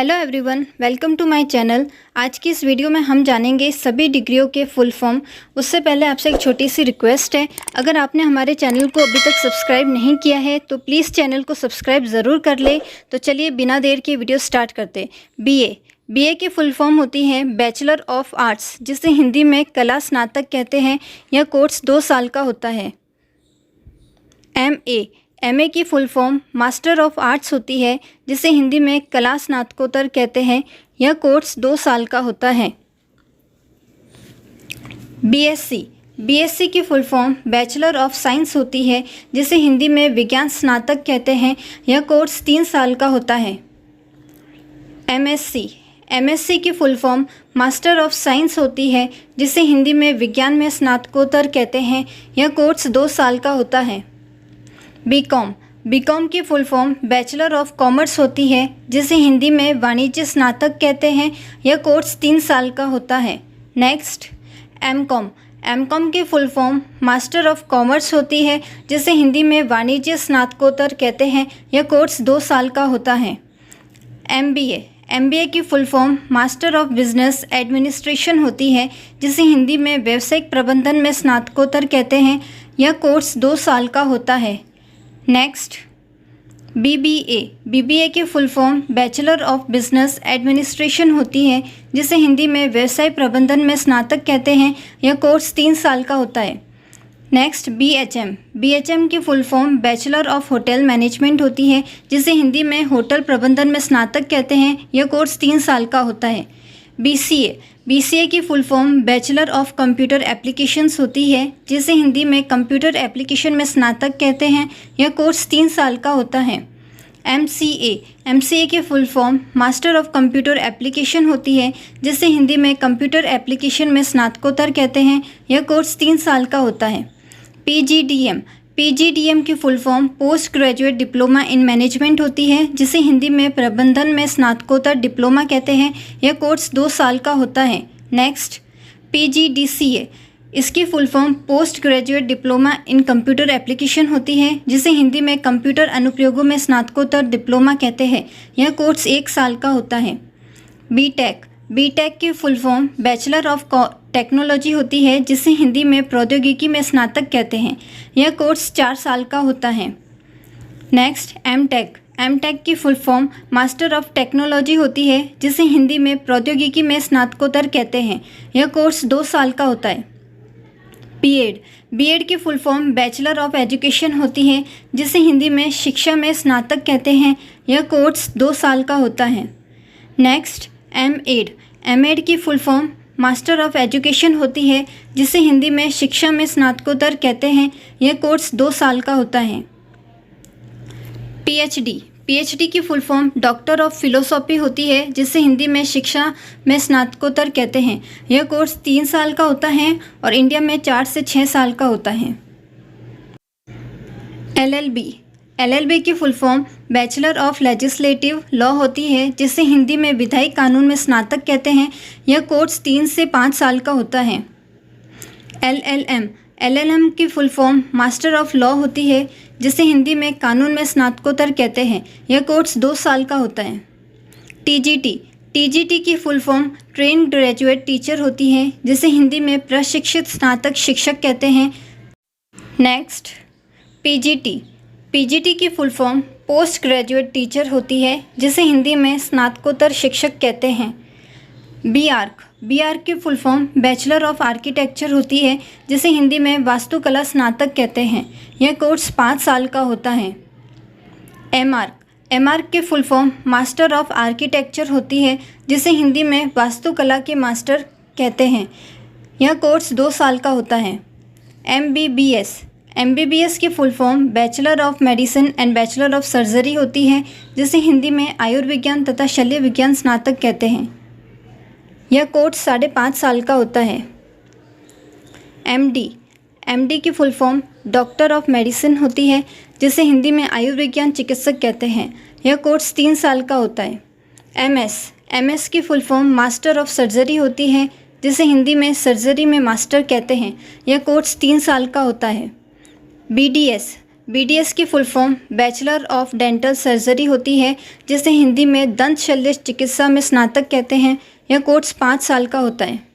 Hello everyone, welcome to my channel. आज की इस वीडियो में हम जानेंगे सभी डिग्रियों के फुल फॉर्म। उससे पहले आपसे एक छोटी सी रिक्वेस्ट है, अगर आपने हमारे चैनल को अभी तक सब्सक्राइब नहीं किया है तो प्लीज़ चैनल को सब्सक्राइब ज़रूर कर ले। तो चलिए बिना देर के वीडियो स्टार्ट करते। बीए की फुल फॉर्म होती है बैचलर ऑफ आर्ट्स, जिसे हिंदी में कला स्नातक कहते हैं। यह कोर्स 2 साल का होता है। एमए की full form master of arts होती है, जिसे हिंदी में कला स्नातकोत्तर कहते हैं। यह कोर्स 2 साल का होता है। बीएससी की full form bachelor of science होती है, जिसे हिंदी में विज्ञान स्नातक कहते हैं। यह कोर्स 3 साल का होता है। एमएससी की full form master of science होती है, जिसे हिंदी में विज्ञान में स्नातकोत्तर कहते हैं। यह कोर्स 2 साल का होता है। बीकॉम की full form bachelor of commerce होती है, जिसे हिंदी में वाणिज्य स्नातक कहते हैं। यह कोर्स 3 साल का होता है। नेक्स्ट, एमकॉम की full form master of commerce होती है, जिसे हिंदी में वाणिज्य स्नातकोत्तर कहते हैं। यह कोर्स 2 साल का होता है। एमबीए की full form master of business administration होती है, जिसे हिंदी में व्यावसायिक प्रबंधन में स्नातकोत्तर कहते हैं। यह कोर्स 2 साल का होता है। नेक्स्ट, बीबीए की full form bachelor of business administration होती है, जिसे हिंदी में व्यवसाय प्रबंधन में स्नातक कहते हैं। यह कोर्स 3 साल का होता है। नेक्स्ट, बीएचएम की full form bachelor of hotel management होती है, जिसे हिंदी में होटल प्रबंधन में स्नातक कहते हैं। यह कोर्स 3 साल का होता है। बीसीए की full form bachelor of computer applications होती है, जिसे हिंदी में कंप्यूटर एप्लीकेशन में स्नातक कहते हैं। यह कोर्स 3 साल का होता है। एमसीए की full form master of computer application होती है, जिसे हिंदी में कंप्यूटर एप्लीकेशन में स्नातकोत्तर कहते हैं। यह कोर्स 3 साल का होता है। पीजीडीएम की full form post graduate diploma in management होती है, जिसे हिंदी में प्रबंधन में स्नातकोत्तर डिप्लोमा कहते हैं। यह कोर्स 2 साल का होता है। नेक्स्ट, पीजीडीसीए, इसकी full form post graduate diploma in computer application होती है, जिसे हिंदी में कंप्यूटर अनुप्रयोगों में स्नातकोत्तर डिप्लोमा कहते हैं। यह कोर्स 1 साल का होता है। बीटेक की full form bachelor of technology होती है, जिसे हिंदी में प्रौद्योगिकी में स्नातक कहते हैं। यह कोर्स 4 साल का होता है। नेक्स्ट, एमटेक की full form master of technology होती है, जिसे हिंदी में प्रौद्योगिकी में स्नातकोत्तर कहते हैं। यह कोर्स 2 साल का होता है। बीएड की full form bachelor of education होती है, जिसे हिंदी में शिक्षा में स्नातक कहते हैं। यह कोर्स 2 साल का होता है। नेक्स्ट, एमएड की full form master of education होती है, जिसे हिंदी में शिक्षा में स्नातकोत्तर कहते हैं। यह कोर्स 2 साल का होता है। पीएचडी की full form doctor of philosophy होती है, जिसे हिंदी में शिक्षा में स्नातकोत्तर कहते हैं। यह कोर्स 3 साल का होता है और इंडिया में 4 से 6 साल का होता है। एलएलबी की full form bachelor of legislative law होती है, जिसे हिंदी में विधायी कानून में स्नातक कहते हैं। यह कोर्स 3 से 5 साल का होता है। एलएलएम की full form master of law होती है, जिसे हिंदी में कानून में स्नातकोत्तर कहते हैं। यह कोर्स 2 साल का होता है। टीजीटी की full form train graduate teacher होती है, जिसे हिंदी में प्रशिक्षित स्नातक शिक्षक कहते हैं। नेक्स्ट, पीजीटी की full form post graduate teacher होती है, जिसे हिंदी में स्नातकोत्तर शिक्षक कहते हैं। बीआर्क की full form bachelor of architecture होती है, जिसे हिंदी में वास्तुकला स्नातक कहते हैं। यह कोर्स 5 साल का होता है। एमआर्क की full form master of architecture होती है, जिसे हिंदी में वास्तुकला के मास्टर कहते हैं। यह कोर्स 2 साल का होता है। एमबीबीएस की full form bachelor of medicine and bachelor of surgery होती है, जिसे हिंदी में आयुर्विज्ञान तथा शल्य विज्ञान स्नातक कहते हैं। यह कोर्स 5.5 साल का होता है। एमडी की full form doctor of medicine होती है, जिसे हिंदी में आयुर्विज्ञान चिकित्सक कहते हैं। यह कोर्स 3 साल का होता है। एमएस की full form master of surgery होती है, जिसे हिंदी में सर्जरी में मास्टर कहते हैं। यह कोर्स 3 साल का होता है। BDS की full form bachelor of dental surgery होती है, जिसे हिंदी में दंत शल्य चिकित्सा में स्नातक कहते हैं। यह कोर्स 5 साल का होता है।